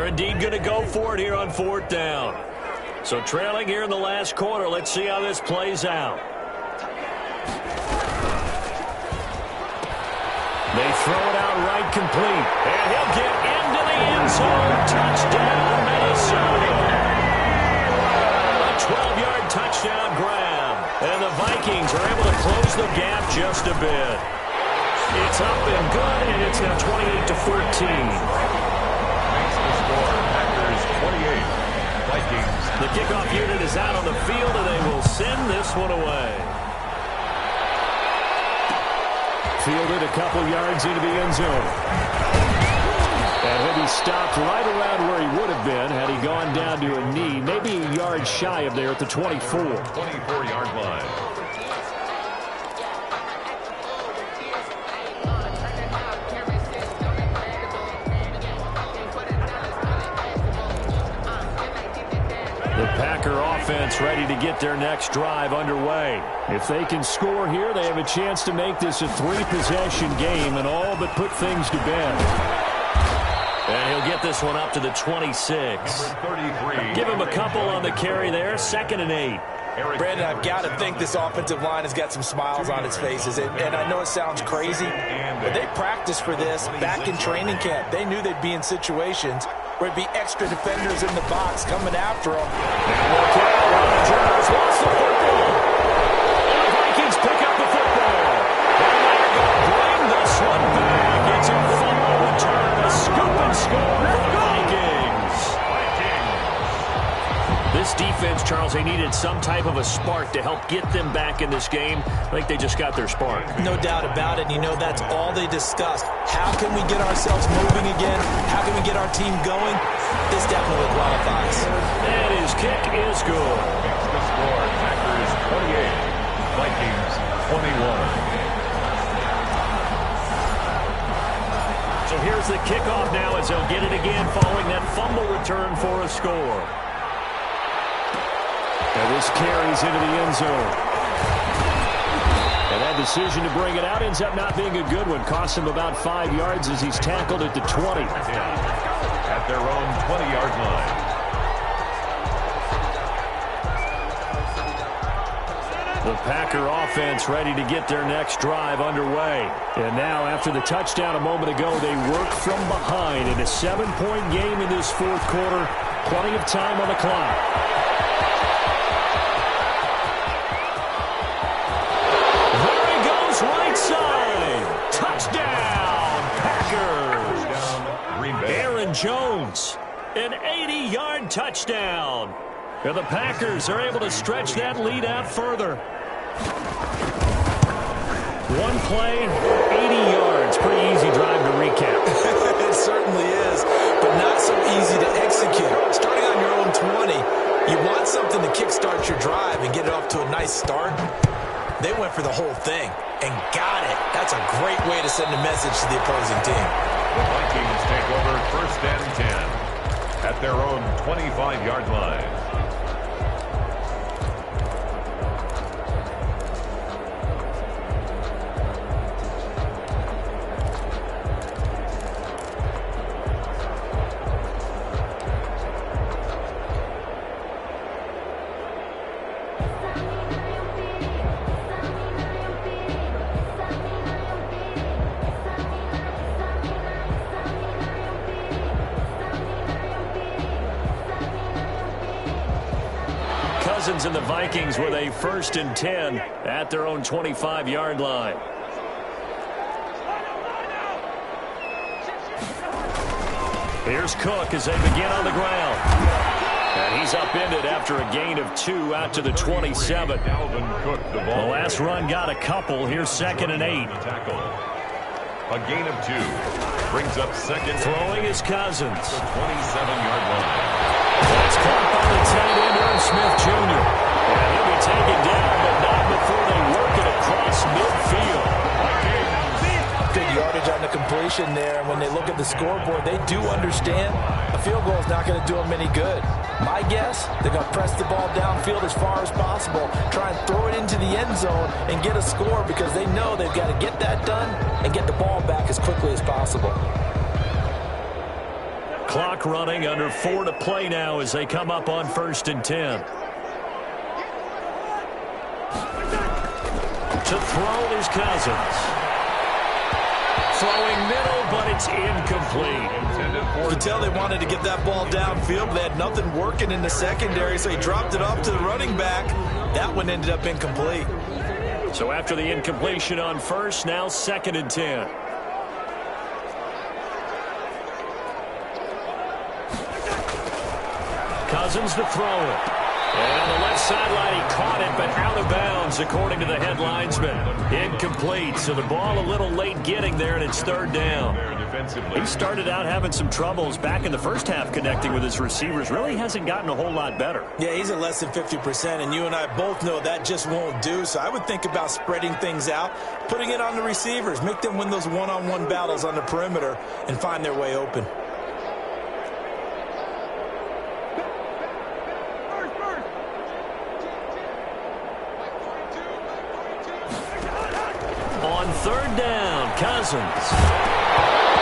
[SPEAKER 1] Indeed going to go for it here on 4th down. So trailing here in the last quarter. Let's see how this plays out. They throw it out right complete. And he'll get into the end zone. Touchdown, Minnesota. A 12-yard touchdown grab. And the Vikings are able to close the gap just a bit. It's up and good, and it's now 28-14. The kickoff unit is out on the field, and they will send this one away. Fielded a couple yards into the end zone. And he'll be stopped right around where he would have been had he gone down to a knee, maybe a yard shy of there at the 24.
[SPEAKER 2] 24-yard line.
[SPEAKER 1] Packer offense ready to get their next drive underway. If they can score here, they have a chance to make this a 3-possession game and all but put things to bed. And he'll get this one up to the 26. Give him a couple on the carry there. 2nd and 8.
[SPEAKER 3] Brandon, I've got to think this offensive line has got some smiles on its faces. And I know it sounds crazy, but they practiced for this back in training camp. They knew they'd be in situations where it'd be extra defenders in the box coming after them.
[SPEAKER 1] Rodgers lost the football. And the Vikings pick up the football. And they're going to bring this one back. It's a fumble return, a scoop and score for the Vikings. This defense, Charles, they needed some type of a spark to help get them back in this game. I think they just got their spark.
[SPEAKER 3] No doubt about it. And you know, that's all they discussed. How can we get ourselves moving again? How can we get our team going? This definitely qualifies.
[SPEAKER 1] And his kick is good.
[SPEAKER 2] It's the score. Packers 28, Vikings 21.
[SPEAKER 1] So here's the kickoff now as they'll get it again following that fumble return for a score. And this carries into the end zone. And that decision to bring it out ends up not being a good one. Costs him about 5 yards as he's tackled at the 20.
[SPEAKER 2] At their own 20-yard line.
[SPEAKER 1] The Packer offense ready to get their next drive underway. And now, after the touchdown a moment ago, they work from behind in a 7-point game in this 4th quarter. Plenty of time on the clock. There he goes, right side. Touchdown, Packers. Aaron Jones, an 80-yard touchdown. And the Packers are able to stretch that lead out further. One play, 80 yards. Pretty easy drive to recap.
[SPEAKER 3] It certainly is, but not so easy to execute. Starting on your own 20, you want something to kickstart your drive and get it off to a nice start. They went for the whole thing and got it. That's a great way to send a message to the opposing team.
[SPEAKER 2] The Vikings take over 1st and 10 at their own 25-yard line.
[SPEAKER 1] And the Vikings with a 1st and 10 at their own 25-yard line. Here's Cook as they begin on the ground. And he's upended after a gain of 2 out to the 27. The last run got a couple. Here's 2nd and 8.
[SPEAKER 2] A gain of 2 brings up 2nd.
[SPEAKER 1] Throwing is Cousins.
[SPEAKER 2] 27-yard line.
[SPEAKER 1] That's caught by the tight end, Aaron Smith Jr. And he'll be taken down, but not before they work it across midfield.
[SPEAKER 3] Good yardage on the completion there. And when they look at the scoreboard, they do understand a field goal is not going to do them any good. My guess, they're going to press the ball downfield as far as possible, try and throw it into the end zone and get a score because they know they've got to get that done and get the ball back as quickly as possible.
[SPEAKER 1] Clock running, under 4 to play now as they come up on 1st and 10. To throw is Cousins. Throwing middle, but it's incomplete.
[SPEAKER 3] You could tell they wanted to get that ball downfield, but they had nothing working in the secondary, so he dropped it off to the running back. That one ended up incomplete.
[SPEAKER 1] So after the incompletion on 1st, now 2nd and 10. Cousins to throw it. And on the left sideline, he caught it, but out of bounds, according to the head linesman. Incomplete, so the ball a little late getting there, and it's 3rd down. He started out having some troubles back in the first half connecting with his receivers. Really hasn't gotten a whole lot better.
[SPEAKER 3] Yeah, he's at less than 50%, and you and I both know that just won't do. So I would think about spreading things out, putting it on the receivers, make them win those one-on-one battles on the perimeter, and find their way open.
[SPEAKER 1] On 3rd down, Cousins.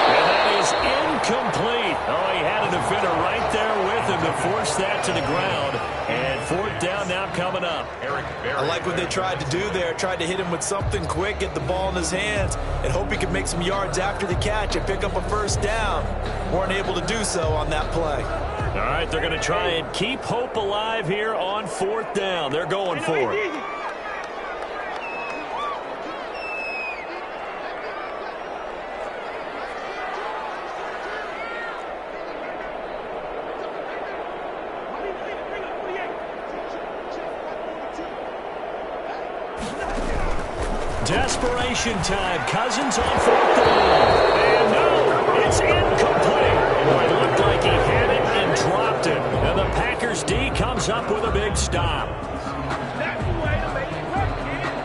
[SPEAKER 1] And that is incomplete. Oh, he had a defender right there with him to force that to the ground. And 4th down now coming up.
[SPEAKER 3] I like what they tried to do there. Tried to hit him with something quick, get the ball in his hands, and hope he could make some yards after the catch and pick up a 1st down. Weren't able to do so on that play.
[SPEAKER 1] All right, they're going to try and keep hope alive here on 4th down. They're going for it. Desperation time. Cousins on 4th down. And no, it's incomplete. Boy, it looked like he had it and dropped it. And the Packers D comes up with a big stop.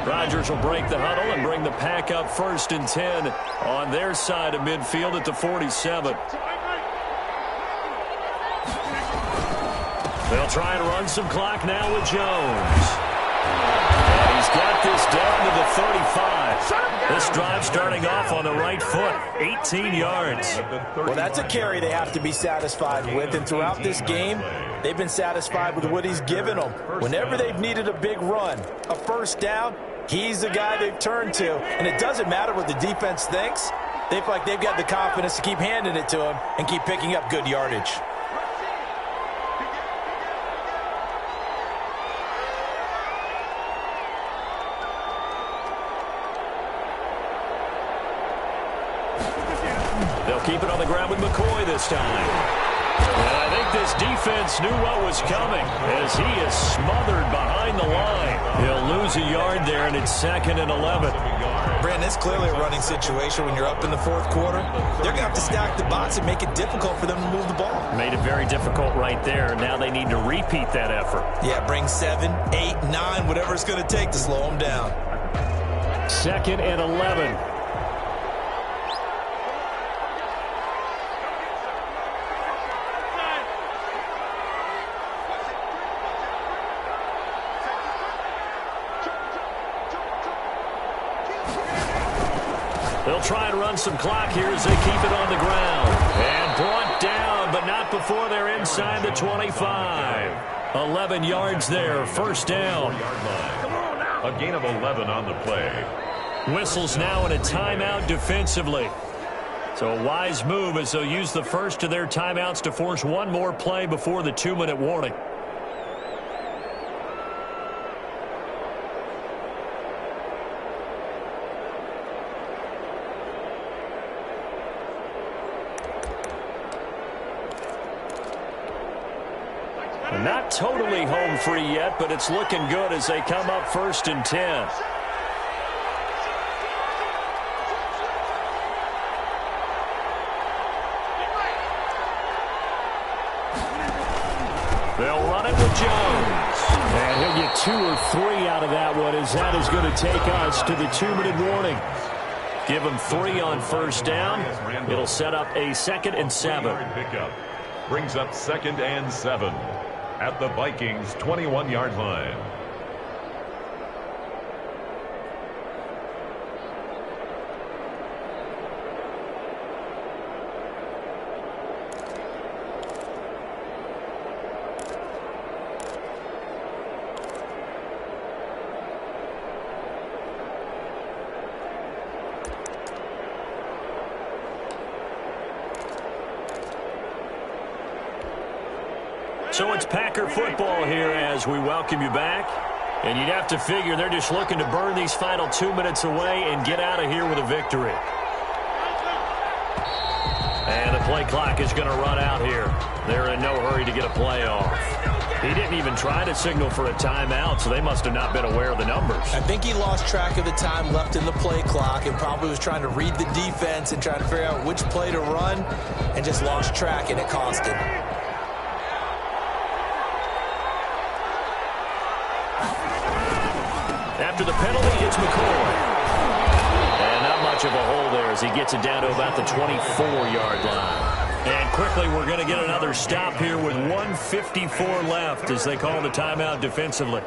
[SPEAKER 1] Rodgers will break the huddle and bring the Pack up 1st and 10 on their side of midfield at the 47. They'll try and run some clock now with Jones. And he's got this down to the 35. This drive starting off on the right foot, 18 yards.
[SPEAKER 3] Well, that's a carry they have to be satisfied with, and throughout this game, they've been satisfied with what he's given them. Whenever they've needed a big run, a 1st down, he's the guy they've turned to, and it doesn't matter what the defense thinks. They feel like they've got the confidence to keep handing it to him and keep picking up good yardage.
[SPEAKER 1] They'll keep it on the ground with McCoy this time. And I think this defense knew what was coming as he is smothered behind the line. He'll lose a yard there, and it's 2nd and 11.
[SPEAKER 3] Brandon, it's clearly a running situation when you're up in the fourth quarter. They're going to have to stack the box and make it difficult for them to move the ball.
[SPEAKER 1] Made it very difficult right there. Now they need to repeat that effort.
[SPEAKER 3] Yeah, bring 7, 8, 9, whatever it's going to take to slow them down.
[SPEAKER 1] 2nd and 11. They'll try and run some clock here as they keep it on the ground. And brought down, but not before they're inside the 25. 11 yards there, first down.
[SPEAKER 2] A gain of 11 on the play.
[SPEAKER 1] Whistles now in a timeout defensively. So a wise move as they'll use the first of their timeouts to force one more play before the 2-minute warning. Not totally home free yet, but it's looking good as they come up 1st and 10. They'll run it with Jones. And he'll get 2 or 3 out of that one as that is going to take us to the 2-minute warning. Give them 3 on first down. It'll set up a 2nd and 7.
[SPEAKER 2] Pickup brings up 2nd and 7. At the Vikings' 21-yard line.
[SPEAKER 1] So it's Packer football here as we welcome you back. And you'd have to figure they're just looking to burn these final 2 minutes away and get out of here with a victory. And the play clock is going to run out here. They're in no hurry to get a play off. He didn't even try to signal for a timeout, so they must have not been aware of the numbers.
[SPEAKER 3] I think he lost track of the time left in the play clock and probably was trying to read the defense and trying to figure out which play to run and just lost track, and it cost him.
[SPEAKER 1] After the penalty, it's McCoy. And not much of a hole there as he gets it down to about the 24-yard line. And quickly, we're going to get another stop here with 1:54 left as they call the timeout defensively.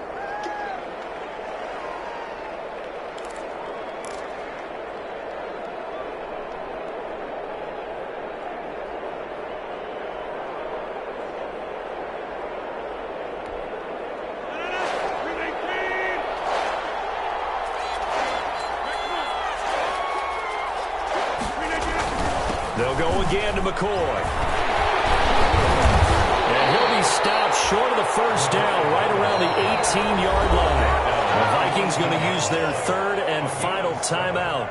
[SPEAKER 1] They'll go again to McCoy. And he'll be stopped short of the first down right around the 18-yard line. The Vikings going to use their 3rd and final timeout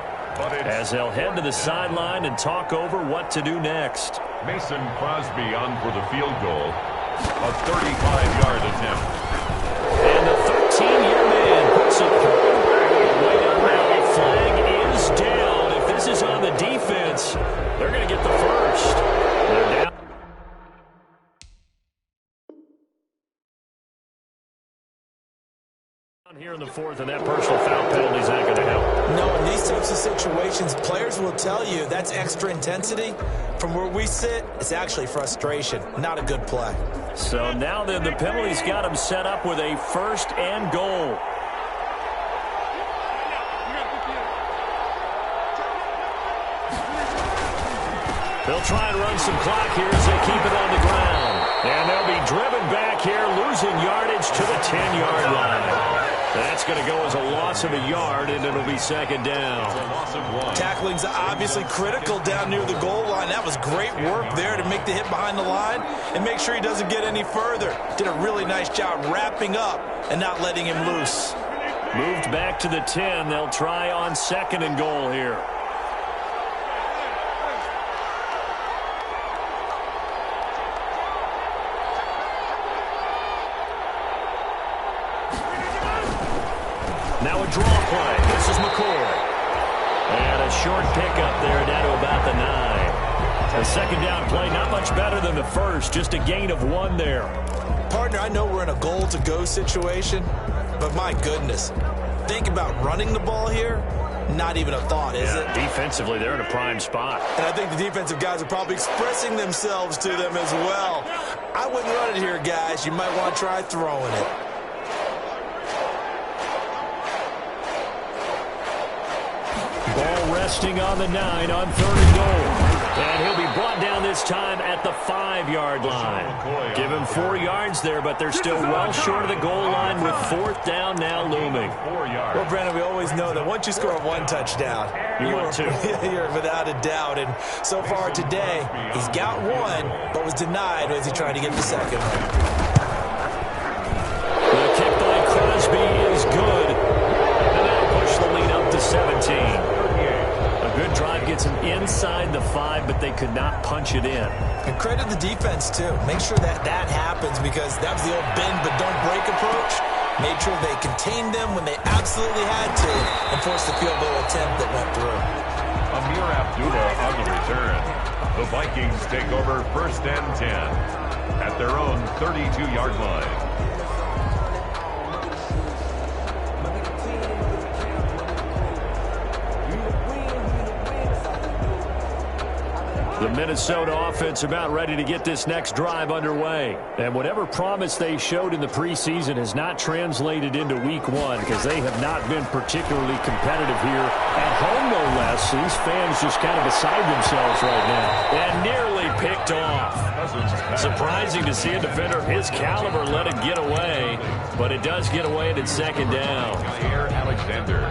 [SPEAKER 1] as they'll head to the sideline and talk over what to do next.
[SPEAKER 2] Mason Crosby on for the field goal. A 35-yard attempt.
[SPEAKER 1] And the 13-year man puts it way down now. The flag is down. If this is on the defense, they're going to get the first. They're down. Here in the 4th, and that personal foul penalty is not going to help.
[SPEAKER 3] No, in these types of situations, players will tell you that's extra intensity. From where we sit, it's actually frustration. Not a good play.
[SPEAKER 1] So now then, the penalty's got him set up with a 1st and goal. They'll try and run some clock here as they keep it on the ground. And they'll be driven back here, losing yardage to the 10-yard line. That's going to go as a loss of a yard, and it'll be 2nd down.
[SPEAKER 3] Tackling's obviously critical down near the goal line. That was great work there to make the hit behind the line and make sure he doesn't get any further. Did a really nice job wrapping up and not letting him loose.
[SPEAKER 1] Moved back to the 10. They'll try on 2nd and goal here. draw play. This is McCoy. And a short pickup there down to about the 9. The second down play, not much better than the first, just a gain of 1 there.
[SPEAKER 3] Partner, I know we're in a goal-to-go situation, but my goodness, think about running the ball here. Not even a thought, is it?
[SPEAKER 1] Defensively, they're in a prime spot.
[SPEAKER 3] And I think the defensive guys are probably expressing themselves to them as well. I wouldn't run it here, guys. You might want to try throwing it.
[SPEAKER 1] Ball resting on the 9 on 3rd and goal. And he'll be brought down this time at the 5-yard line. Give him 4 yards there, but they're still well short of the goal line with 4th down now looming.
[SPEAKER 3] Well, Brandon, we always know that once you score 1 touchdown, you're without a doubt. And so far today, he's got 1, but was denied as he tried to get the second one.
[SPEAKER 1] The kick by Crosby is good. And that'll push the lead up to 17. A good drive gets him inside the 5, but they could not punch it in.
[SPEAKER 3] And credit the defense, too. Make sure that happens, because that was the old bend but don't break approach. Made sure they contained them when they absolutely had to and forced the field goal attempt that went through.
[SPEAKER 2] Amir Abdullah on the return. The Vikings take over 1st and 10 at their own 32-yard line.
[SPEAKER 1] The Minnesota offense about ready to get this next drive underway. And whatever promise they showed in the preseason has not translated into week 1, because they have not been particularly competitive here at home, no less. These fans just kind of beside themselves right now. And nearly picked off. Surprising to see a defender of his caliber let it get away, but it does get away at its 2nd down.
[SPEAKER 2] Jair Alexander.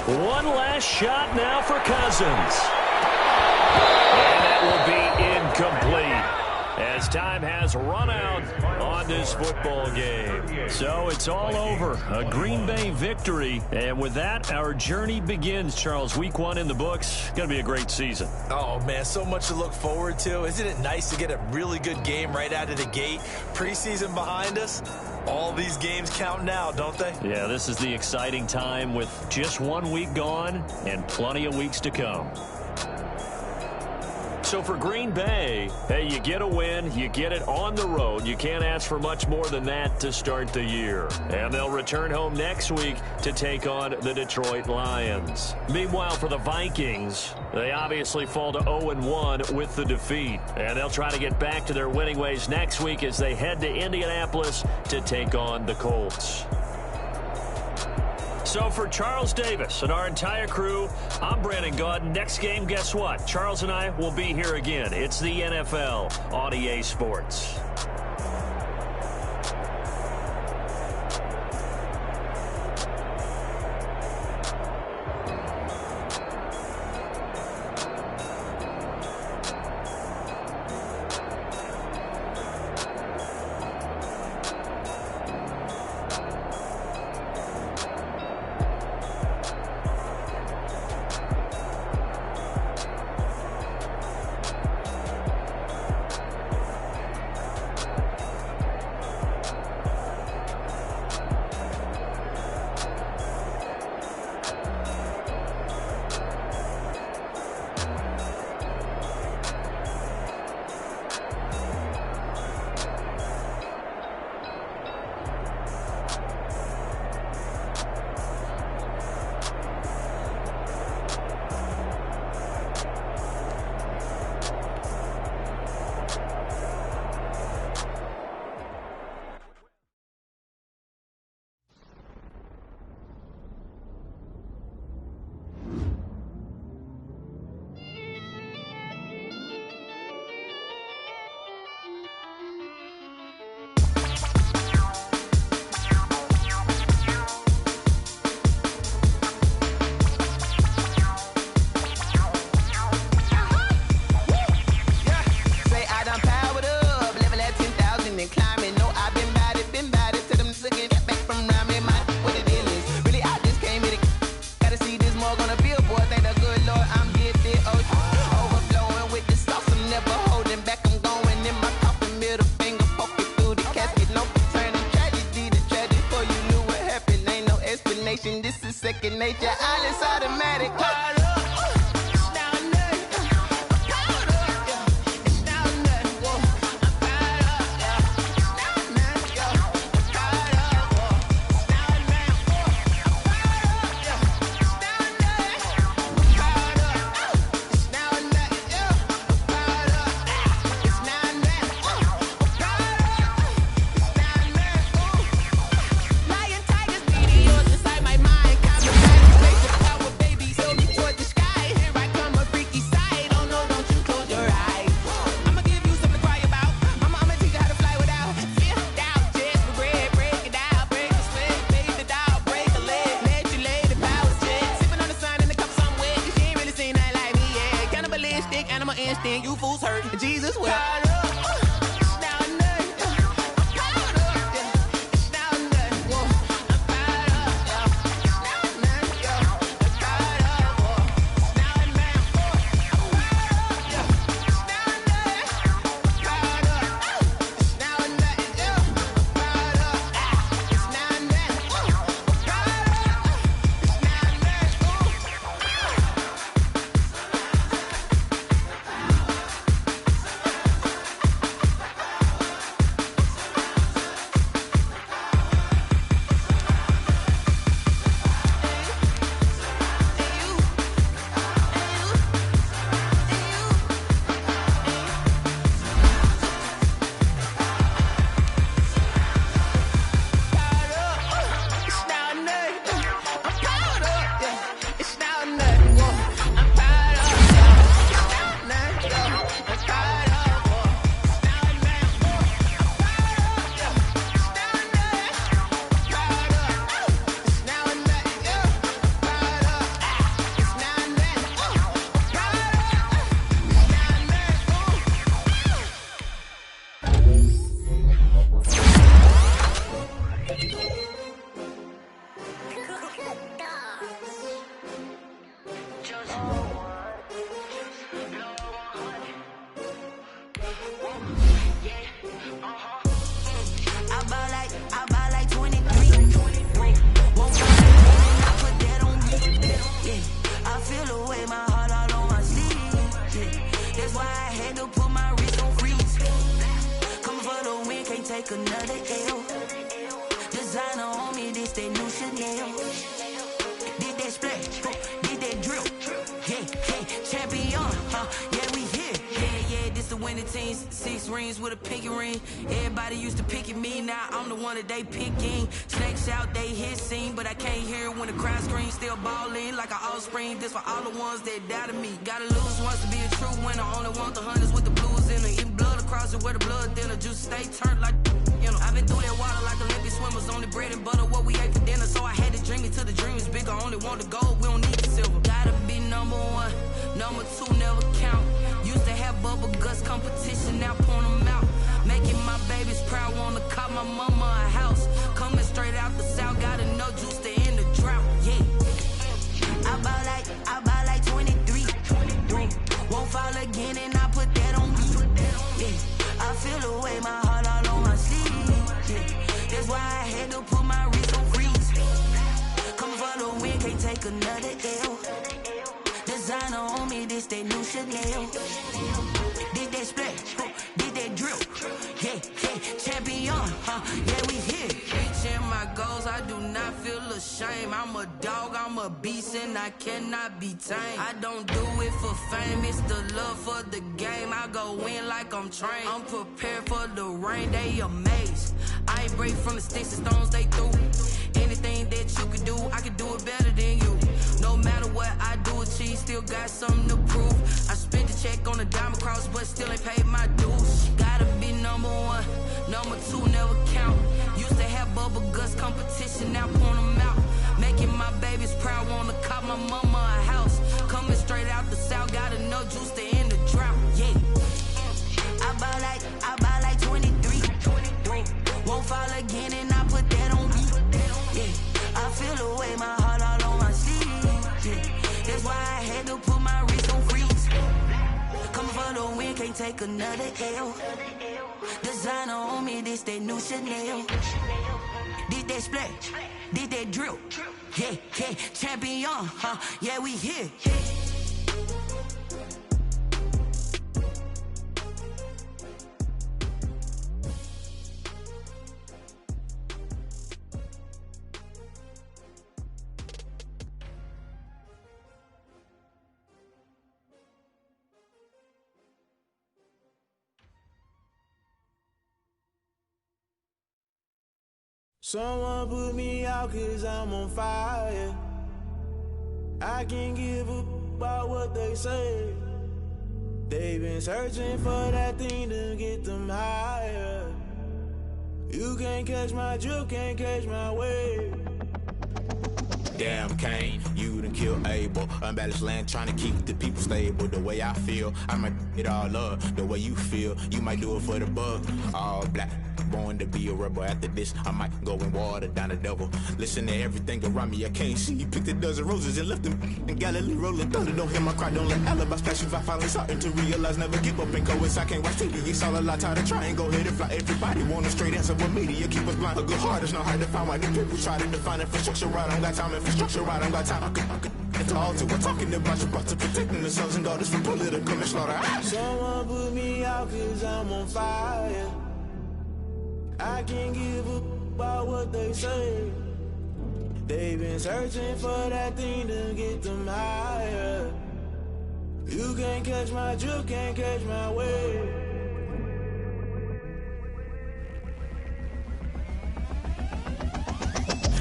[SPEAKER 1] One last shot now for Cousins. And that will be incomplete, as time has run out on this football game. So it's all over. A Green Bay victory. And with that, our journey begins, Charles. Week 1 in the books. Going to be a great season.
[SPEAKER 3] Oh, man, so much to look forward to. Isn't it nice to get a really good game right out of the gate? Preseason behind us. All these games count now, don't they?
[SPEAKER 1] Yeah, this is the exciting time with just 1 week gone and plenty of weeks to come. So for Green Bay, hey, you get a win, you get it on the road. You can't ask for much more than that to start the year. And they'll return home next week to take on the Detroit Lions. Meanwhile, for the Vikings, they obviously fall to 0-1 with the defeat. And they'll try to get back to their winning ways next week as they head to Indianapolis to take on the Colts. So for Charles Davis and our entire crew, I'm Brandon Gaudin. Next game, guess what? Charles and I will be here again. It's the NFL on EA Sports.
[SPEAKER 4] destination. This is second nature. All is automatic. You fools hurt. Jesus will.
[SPEAKER 5] They picking snakes out, they hissing, but I can't hear when the crowd screams. Still balling like an offspring. This for all the ones that doubted me. Gotta lose once to be a true winner. Only want the hunters with the blues in it. Even blood across it where the blood thinner. Juice stay turned like I've been through that water like Olympic swimmers. Only bread and butter what we ate for dinner. So I had to dream it till the dream is bigger. Only want the gold, we don't need the silver. Gotta be number one, number two never count. Used to have bubble guts competition, now point them out. Making my babies proud, wanna call my mama a house. Coming straight out the south, gotta know juice to end the drought, yeah. I bought like 23. Won't fall again and I put that on me, yeah. I feel the way, my heart all on my sleeve, yeah. That's why I had to put my wrist on freeze. Coming for the win, can't take another L. Designer on me, this that new Chanel. Did that splash, did that drill, yeah, champion, yeah, we here. Reaching my goals, I do not feel ashamed. I'm a dog, I'm a beast, and I cannot be tamed. I don't do it for fame, it's the love for the game. I go in like I'm trained. I'm prepared for the rain, they amazed. I ain't break from the sticks and stones they threw. Anything that you can do, I can do it better than you. No matter what I do, achieve, still got something to prove. I spent the check on the diamond cross, but still ain't paid my dues. Gotta be number one, number two never count. Used to have bubble guts competition, now point them out. Making my babies proud, wanna call my mama a house. Coming straight out the south, gotta know juice to end the drought, yeah. I bought like 23. Won't fall again and I put that on me, yeah. I feel the way, my heart all on my sleeve, yeah. That's why I had to put my wrist on freeze. Coming for the win, can't take another L. Designer on me, this this that new Chanel. Did that splash, did that drill. Yeah, yeah, champion, huh? Yeah, we here.
[SPEAKER 6] Someone put me out 'cause I'm on fire. I can't give a about what they say. They've been searching for that thing to get them higher. You can't catch my drift, can't catch my wave.
[SPEAKER 7] Damn Kane, you done killed Abel. Unbalanced land trying to keep the people stable. The way I feel, I might it all up. The way you feel, you might do it for the bug. All black, born to be a rebel. After this, I might go and water down the devil. Listen to everything around me, I can't see. Picked a dozen roses and left them in Galilee rolling thunder. Don't hear my cry, don't let alibis pass you. I finally starting to realize, never give up and go. I can't watch TV, it's all a lot. Tired of trying, go ahead and fly. Everybody want a straight answer, but media keep us blind. A good heart is not hard to find. Why the people try to define infrastructure right? I don't got time, infrastructure right, I don't got time. I could it's all to we're talking about you, about to protecting the sons and daughters from political manslaughter.
[SPEAKER 6] Someone put me out 'cause I'm on fire. I can't give a about what they say. They've been searching for that thing to get them higher. You can't catch my drift, can't catch my wave.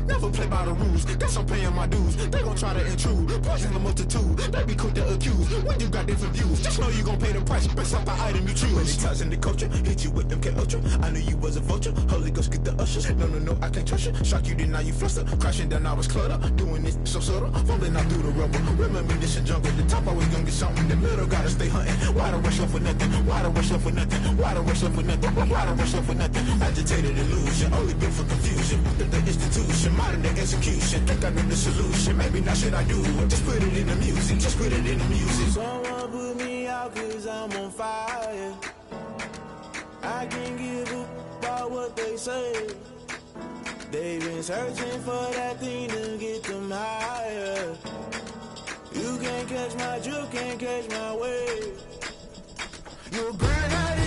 [SPEAKER 7] Never play by the rules, guess I'm paying my dues. They gon' try to intrude, poison the multitude. They be quick to accuse, when you got different views. Just know you gon' pay the price, based off the item you choose. When it's touching the culture, hit you with them K-Ultra. I knew you was a vulture, Holy Ghost get the ushers. No, I can't trust you. Shock you, then now you fluster. Crashing down, I was clutter. Doing this so subtle, falling out through the rubble. Remember this a jungle, the top always gonna get something. In the middle, gotta stay hunting. Why the rush up for nothing? Why the rush up for nothing? Why the rush up for nothing? Why the rush up for nothing? Agitated illusion, only built for confusion. The institution, modern day execution. Think I know the solution, maybe not should I do it. Just put it in the music, just put it in the music.
[SPEAKER 6] Someone put me out 'cause I'm on fire. I can't give a about what they say. They've been searching for that thing to get them higher. You can't catch my drift, can't catch my wave. You'll burn out